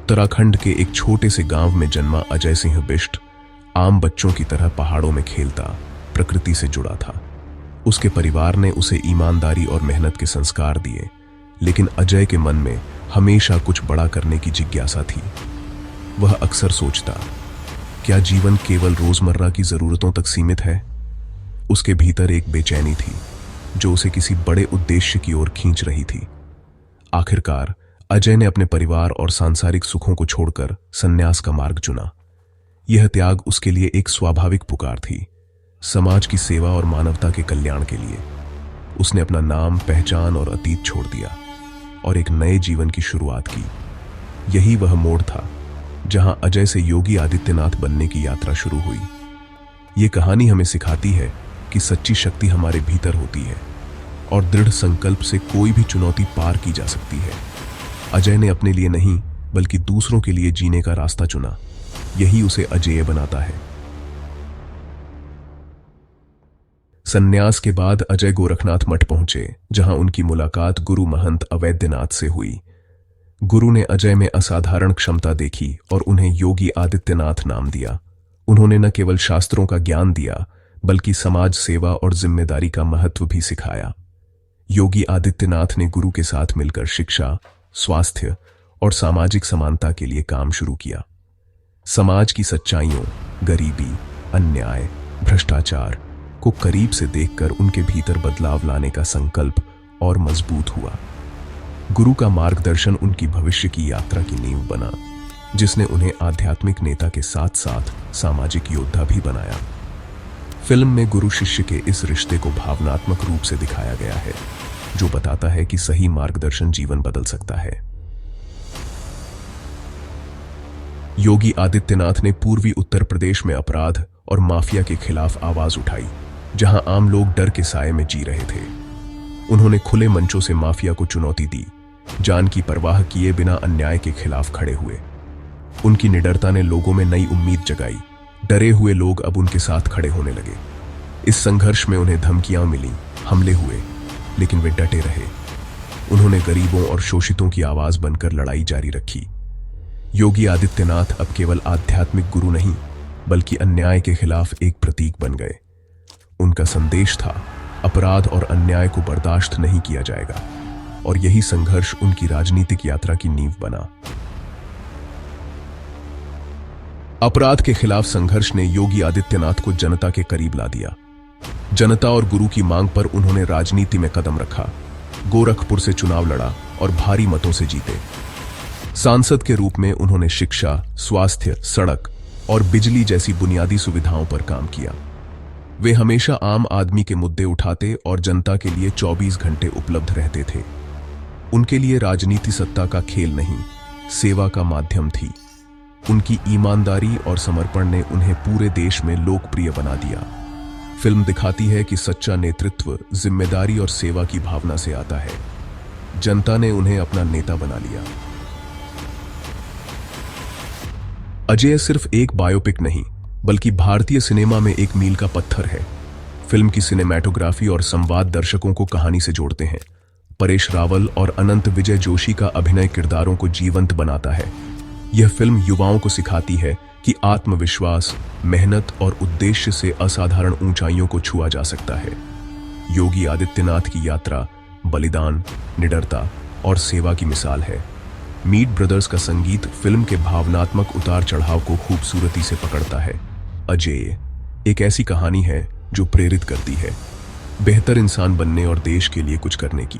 उत्तराखंड के एक छोटे से गांव में जन्मा अजय सिंह बिष्ट आम बच्चों की तरह पहाड़ों में खेलता, प्रकृति से जुड़ा था। उसके परिवार ने उसे ईमानदारी और मेहनत के संस्कार दिए, लेकिन अजय के मन में हमेशा कुछ बड़ा करने की जिज्ञासा थी। वह अक्सर सोचता, क्या जीवन केवल रोजमर्रा की जरूरतों तक सीमित है? उसके भीतर एक बेचैनी थी जो उसे किसी बड़े उद्देश्य की ओर खींच रही थी। आखिरकार अजय ने अपने परिवार और सांसारिक सुखों को छोड़कर संन्यास का मार्ग चुना। यह त्याग उसके लिए एक स्वाभाविक पुकार थी, समाज की सेवा और मानवता के कल्याण के लिए। उसने अपना नाम, पहचान और अतीत छोड़ दिया और एक नए जीवन की शुरुआत की। यही वह मोड़ था जहां अजय से योगी आदित्यनाथ बनने की यात्रा शुरू हुई। ये कहानी हमें सिखाती है कि सच्ची शक्ति हमारे भीतर होती है और दृढ़ संकल्प से कोई भी चुनौती पार की जा सकती है। अजय ने अपने लिए नहीं बल्कि दूसरों के लिए जीने का रास्ता चुना। यही उसे अजेय बनाता है। संन्यास के बाद अजय गोरखनाथ मठ पहुंचे, जहां उनकी मुलाकात गुरु महंत अवैधनाथ से हुई। गुरु ने अजय में असाधारण क्षमता देखी और उन्हें योगी आदित्यनाथ नाम दिया। उन्होंने न केवल शास्त्रों का ज्ञान दिया बल्कि समाज सेवा और जिम्मेदारी का महत्व भी सिखाया। योगी आदित्यनाथ ने गुरु के साथ मिलकर शिक्षा, स्वास्थ्य और सामाजिक समानता के लिए काम शुरू किया। समाज की सच्चाइयों, गरीबी, अन्याय, भ्रष्टाचार को करीब से देखकर उनके भीतर बदलाव लाने का संकल्प और मजबूत हुआ। गुरु का मार्गदर्शन उनकी भविष्य की यात्रा की नींव बना, जिसने उन्हें आध्यात्मिक नेता के साथ साथ सामाजिक योद्धा भी बनाया। फिल्म में गुरु शिष्य के इस रिश्ते को भावनात्मक रूप से दिखाया गया है, जो बताता है कि सही मार्गदर्शन जीवन बदल सकता है। योगी आदित्यनाथ ने पूर्वी उत्तर प्रदेश में अपराध और माफिया के खिलाफ आवाज उठाई, जहां आम लोग डर के साए में जी रहे थे। उन्होंने खुले मंचों से माफिया को चुनौती दी, जान की परवाह किए बिना अन्याय के खिलाफ खड़े हुए। उनकी निडरता ने लोगों में नई उम्मीद जगाई। डरे हुए लोग अब उनके साथ खड़े होने लगे। इस संघर्ष में उन्हें धमकियां मिली, हमले हुए, लेकिन वे डटे रहे। उन्होंने गरीबों और शोषितों की आवाज बनकर लड़ाई जारी रखी। योगी आदित्यनाथ अब केवल आध्यात्मिक गुरु नहीं बल्कि अन्याय के खिलाफ एक प्रतीक बन गए। उनका संदेश था, अपराध और अन्याय को बर्दाश्त नहीं किया जाएगा, और यही संघर्ष उनकी राजनीतिक यात्रा की नींव बना। अपराध के खिलाफ संघर्ष ने योगी आदित्यनाथ को जनता के करीब ला दिया। जनता और गुरु की मांग पर उन्होंने राजनीति में कदम रखा, गोरखपुर से चुनाव लड़ा और भारी मतों से जीते। सांसद के रूप में उन्होंने शिक्षा, स्वास्थ्य, सड़क और बिजली जैसी बुनियादी सुविधाओं पर काम किया। वे हमेशा आम आदमी के मुद्दे उठाते और जनता के लिए 24 घंटे उपलब्ध रहते थे। उनके लिए राजनीति सत्ता का खेल नहीं, सेवा का माध्यम थी। उनकी ईमानदारी और समर्पण ने उन्हें पूरे देश में लोकप्रिय बना दिया। फिल्म दिखाती है कि सच्चा नेतृत्व जिम्मेदारी और सेवा की भावना से आता है। जनता ने उन्हें अपना नेता बना लिया। अजय सिर्फ एक बायोपिक नहीं बल्कि भारतीय सिनेमा में एक मील का पत्थर है। फिल्म की सिनेमैटोग्राफी और संवाद दर्शकों को कहानी से जोड़ते हैं। परेश रावल और अनंत विजय जोशी का अभिनय किरदारों को जीवंत बनाता है। यह फिल्म युवाओं को सिखाती है कि आत्मविश्वास, मेहनत और उद्देश्य से असाधारण ऊंचाइयों को छुआ जा सकता है। योगी आदित्यनाथ की यात्रा बलिदान, निडरता और सेवा की मिसाल है। मीट ब्रदर्स का संगीत फिल्म के भावनात्मक उतार चढ़ाव को खूबसूरती से पकड़ता है। अजेय एक ऐसी कहानी है जो प्रेरित करती है, बेहतर इंसान बनने और देश के लिए कुछ करने की।